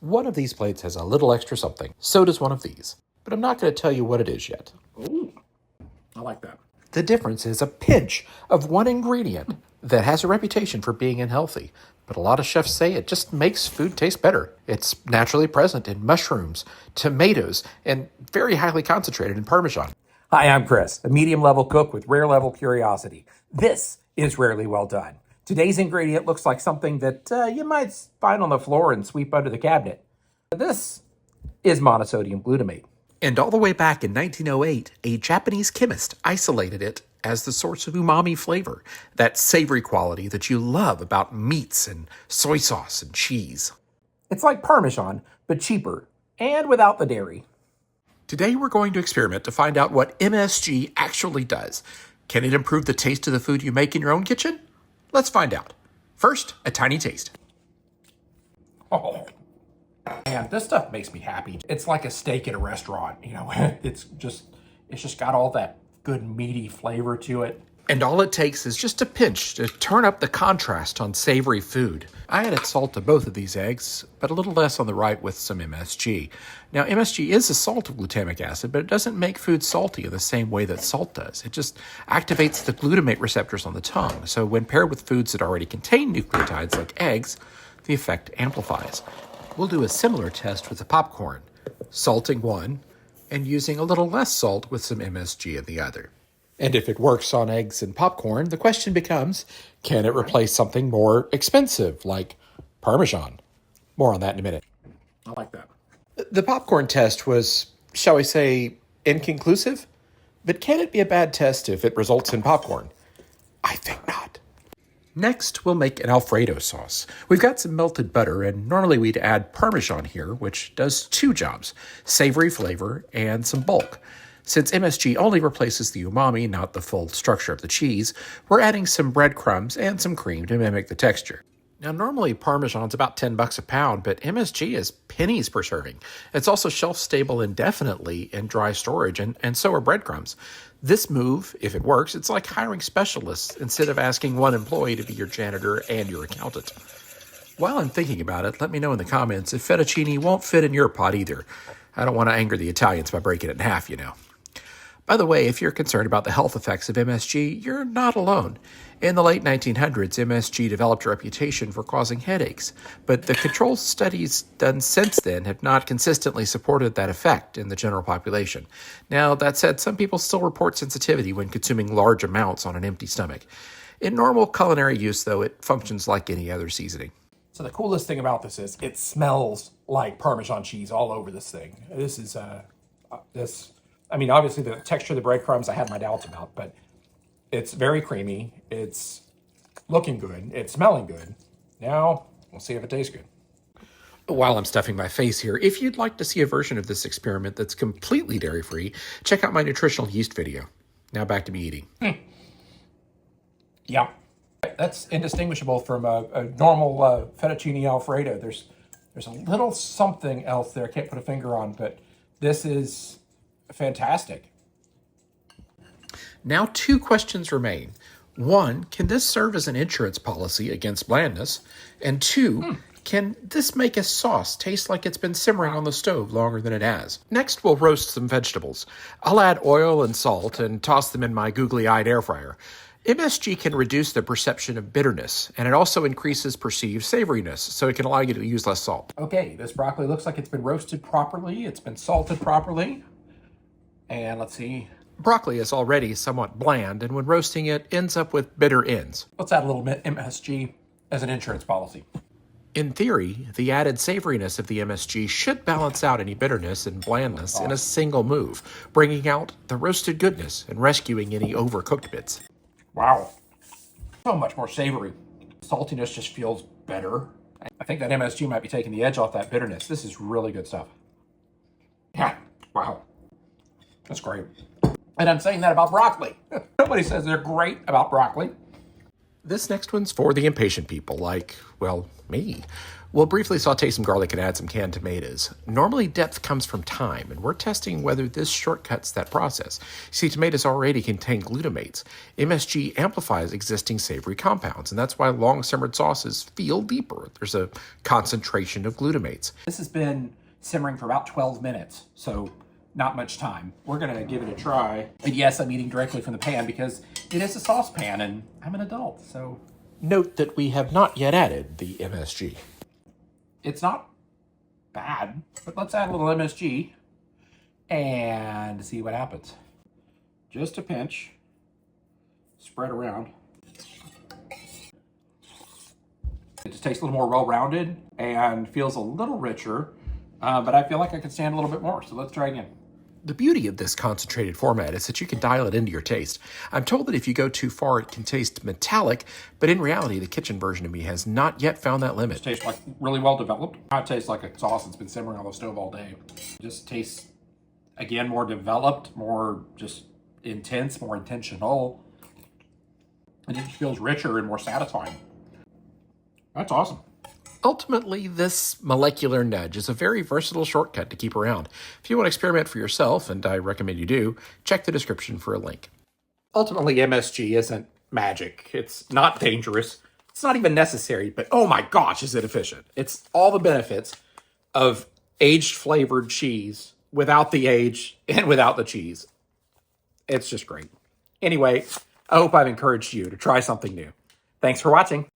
One of these plates has a little extra something. So does one of these. But I'm not going to tell you what it is yet. Ooh, I like that. The difference is a pinch of one ingredient that has a reputation for being unhealthy. But a lot of chefs say it just makes food taste better. It's naturally present in mushrooms, tomatoes, and very highly concentrated in Parmesan. Hi, I'm Chris, a medium-level cook with rare-level curiosity. This is Rarely Well Done. Today's ingredient looks like something that you might find on the floor and sweep under the cabinet. This is monosodium glutamate. And all the way back in 1908, a Japanese chemist isolated it as the source of umami flavor, that savory quality that you love about meats and soy sauce and cheese. It's like Parmesan, but cheaper and without the dairy. Today we're going to experiment to find out what MSG actually does. Can it improve the taste of the food you make in your own kitchen? Let's find out. First, a tiny taste. Oh, man, this stuff makes me happy. It's like a steak at a restaurant, you know. It's just got all that good meaty flavor to it. And all it takes is just a pinch to turn up the contrast on savory food. I added salt to both of these eggs, but a little less on the right with some MSG. Now, MSG is a salt of glutamic acid, but it doesn't make food salty in the same way that salt does. It just activates the glutamate receptors on the tongue. So when paired with foods that already contain nucleotides like eggs, the effect amplifies. We'll do a similar test with the popcorn, salting one and using a little less salt with some MSG in the other. And if it works on eggs and popcorn, the question becomes, can it replace something more expensive like Parmesan? More on that in a minute. I like that. The popcorn test was, shall we say, inconclusive? But can it be a bad test if it results in popcorn? I think not. Next, we'll make an Alfredo sauce. We've got some melted butter, and normally we'd add Parmesan here, which does two jobs, savory flavor and some bulk. Since MSG only replaces the umami, not the full structure of the cheese, we're adding some breadcrumbs and some cream to mimic the texture. Now, normally Parmesan's about $10 a pound, but MSG is pennies per serving. It's also shelf-stable indefinitely in dry storage, and so are breadcrumbs. This move, if it works, it's like hiring specialists instead of asking one employee to be your janitor and your accountant. While I'm thinking about it, let me know in the comments if fettuccine won't fit in your pot either. I don't want to anger the Italians by breaking it in half, you know. By the way, if you're concerned about the health effects of MSG, you're not alone. In the late 1900s, MSG developed a reputation for causing headaches, but the control studies done since then have not consistently supported that effect in the general population. Now, that said, some people still report sensitivity when consuming large amounts on an empty stomach. In normal culinary use, though, it functions like any other seasoning. So the coolest thing about this is it smells like Parmesan cheese all over this thing. Obviously the texture of the breadcrumbs I had my doubts about, but it's very creamy. It's looking good. It's smelling good. Now, we'll see if it tastes good. While I'm stuffing my face here, if you'd like to see a version of this experiment that's completely dairy-free, check out my nutritional yeast video. Now back to me eating. Yeah, that's indistinguishable from a normal fettuccine Alfredo. There's a little something else there I can't put a finger on, but this is fantastic. Now, two questions remain. One, can this serve as an insurance policy against blandness? And two, can this make a sauce taste like it's been simmering on the stove longer than it has? Next, we'll roast some vegetables. I'll add oil and salt and toss them in my googly-eyed air fryer. MSG can reduce the perception of bitterness, and it also increases perceived savoriness, so it can allow you to use less salt. Okay, this broccoli looks like it's been roasted properly. It's been salted properly. And let's see. Broccoli is already somewhat bland, and when roasting it, ends up with bitter ends. Let's add a little bit MSG as an insurance policy. In theory, the added savoriness of the MSG should balance out any bitterness and blandness in a single move, bringing out the roasted goodness and rescuing any overcooked bits. Wow. So much more savory. Saltiness just feels better. I think that MSG might be taking the edge off that bitterness. This is really good stuff. Yeah. Wow. That's great. And I'm saying that about broccoli. Nobody says they're great about broccoli. This next one's for the impatient people like, well, me. We'll briefly saute some garlic and add some canned tomatoes. Normally, depth comes from time, and we're testing whether this shortcuts that process. See, tomatoes already contain glutamates. MSG amplifies existing savory compounds, and that's why long-simmered sauces feel deeper. There's a concentration of glutamates. This has been simmering for about 12 minutes, so not much time. We're gonna give it a try. And yes, I'm eating directly from the pan because it is a saucepan and I'm an adult, so. Note that we have not yet added the MSG. It's not bad, but let's add a little MSG and see what happens. Just a pinch, spread around. It just tastes a little more well-rounded and feels a little richer, but I feel like I could stand a little bit more, so let's try again. The beauty of this concentrated format is that you can dial it into your taste. I'm told that if you go too far, it can taste metallic, but in reality, the kitchen version of me has not yet found that limit. It tastes like really well developed. It tastes like a sauce that's been simmering on the stove all day. It just tastes, again, more developed, more just intense, more intentional. And it just feels richer and more satisfying. That's awesome. Ultimately, this molecular nudge is a very versatile shortcut to keep around. If you want to experiment for yourself, and I recommend you do, check the description for a link. Ultimately, MSG isn't magic. It's not dangerous. It's not even necessary, but oh my gosh, is it efficient. It's all the benefits of aged flavored cheese without the age and without the cheese. It's just great. Anyway, I hope I've encouraged you to try something new. Thanks for watching.